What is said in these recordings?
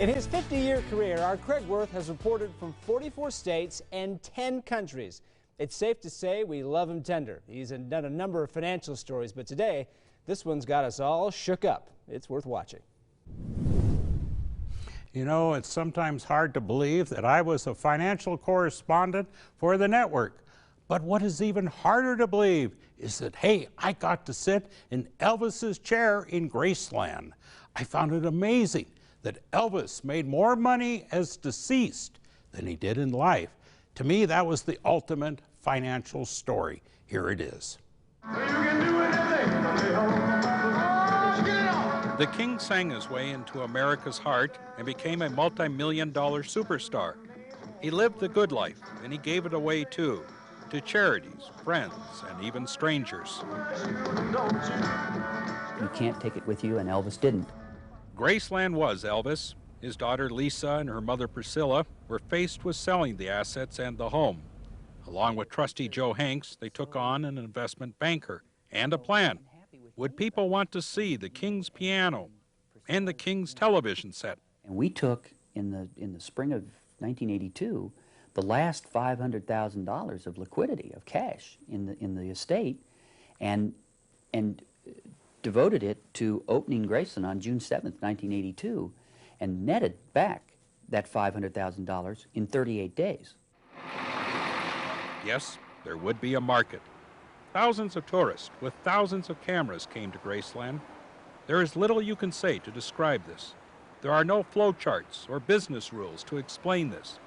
In his 50-year career, our Craig Wirth has reported from 44 states and 10 countries. It's safe to say we love him tender. He's done a number of financial stories, but today, this one's got us all shook up. It's worth watching. You know, it's sometimes hard to believe that I was a financial correspondent for the network. But what is even harder to believe is that, hey, I got to sit in Elvis's chair in Graceland. I found it amazing that Elvis made more money as deceased than he did in life. To me, that was the ultimate financial story. Here it is. The king sang his way into America's heart and became a multi-million-dollar superstar. He lived the good life, and he gave it away too, to charities, friends, and even strangers. You can't take it with you, and Elvis didn't. Graceland was Elvis. His daughter Lisa and her mother Priscilla were faced with selling the assets and the home. Along with trustee Joe Hanks, they took on an investment banker and a plan. Would people want to see the King's piano and the King's television set? And we took, in the spring of 1982, the last $500,000 of liquidity, of cash in the estate, and devoted it to opening Graceland on June 7th, 1982, and netted back that $500,000 in 38 days. Yes, there would be a market. Thousands of tourists with thousands of cameras came to Graceland. There is little you can say to describe this. There are no flowcharts or business rules to explain this.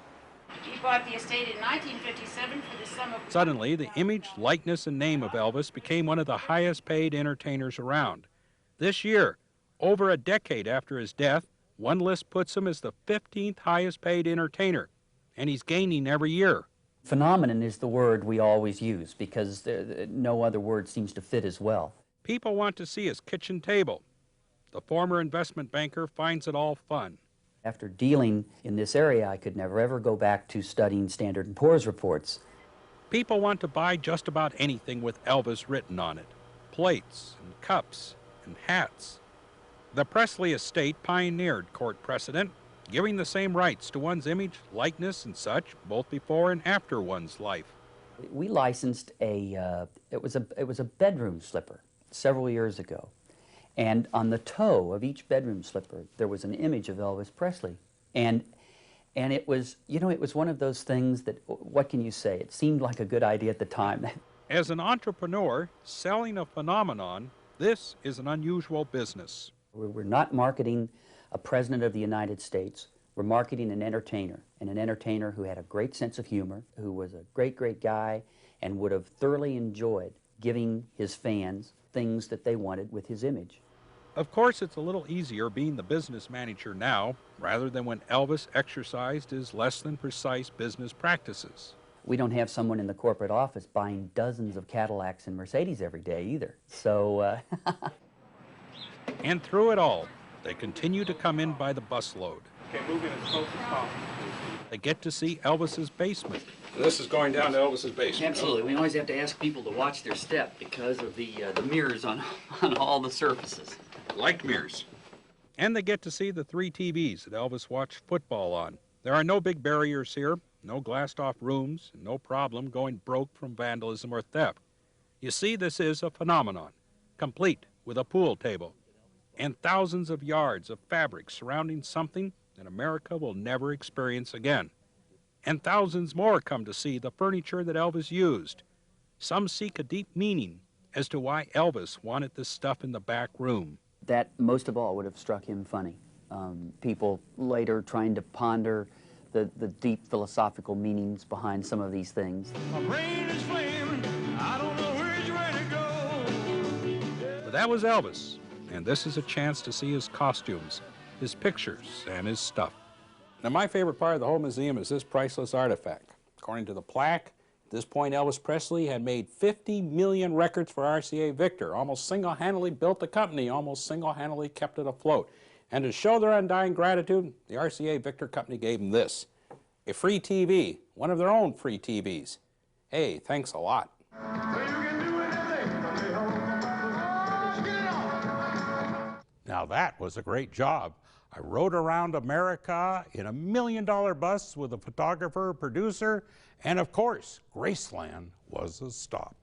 He bought the estate in 1957 for the sum of... Suddenly, the image, likeness, and name of Elvis became one of the highest paid entertainers around. This year, over a decade after his death, one list puts him as the 15th highest paid entertainer, and he's gaining every year. Phenomenon is the word we always use because no other word seems to fit as well. People want to see his kitchen table. The former investment banker finds it all fun. After dealing in this area, I could never ever go back to studying Standard & Poor's reports. People want to buy just about anything with Elvis written on it. Plates and cups and hats. The Presley estate pioneered court precedent, giving the same rights to one's image, likeness, and such, both before and after one's life. We licensed it was a bedroom slipper several years ago. And on the toe of each bedroom slipper, there was an image of Elvis Presley. And it was, you know, it was one of those things that, what can you say? It seemed like a good idea at the time. As an entrepreneur, selling a phenomenon, this is an unusual business. We're not marketing a president of the United States. We're marketing an entertainer, and an entertainer who had a great sense of humor, who was a great, great guy, and would have thoroughly enjoyed giving his fans things that they wanted with his image. Of course, it's a little easier being the business manager now, rather than when Elvis exercised his less than precise business practices. We don't have someone in the corporate office buying dozens of Cadillacs and Mercedes every day either. So, And through it all, they continue to come in by the busload. Okay, move in as close as possible. They get to see Elvis's basement. This is going down to Elvis's basement. absolutely. We always have to ask people to watch their step because of the mirrors on all the surfaces. Like mirrors. And they get to see the 3 TVs that Elvis watched football on. There are no big barriers here, no glassed-off rooms, and no problem going broke from vandalism or theft. You see, this is a phenomenon, complete with a pool table, and thousands of yards of fabric surrounding something that America will never experience again. And thousands more come to see the furniture that Elvis used. Some seek a deep meaning as to why Elvis wanted this stuff in the back room. That, most of all, would have struck him funny. People later trying to ponder the deep philosophical meanings behind some of these things. My brain is flaming. I don't know which way to go. But that was Elvis, and this is a chance to see his costumes, his pictures, and his stuff. Now, my favorite part of the whole museum is this priceless artifact. According to the plaque, at this point, Elvis Presley had made 50 million records for RCA Victor, almost single-handedly built the company, almost single-handedly kept it afloat. And to show their undying gratitude, the RCA Victor company gave them this, a free TV, one of their own free TVs. Hey, thanks a lot. Now that was a great job. I rode around America in $1 million bus with a photographer, producer, and of course, Graceland was a stop.